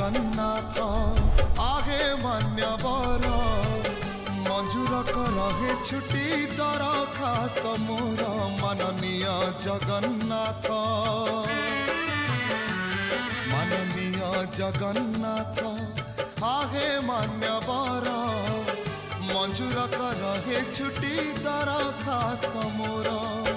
जगन्नाथ आहे मान्यवर मंजूर रहे छुट्टी दरखास्त मोर माननीय जगन्नाथ माननीय जगन्नाथ आहे मान्यवर मंजूर रहे छुट्टी दरखास्त मोर।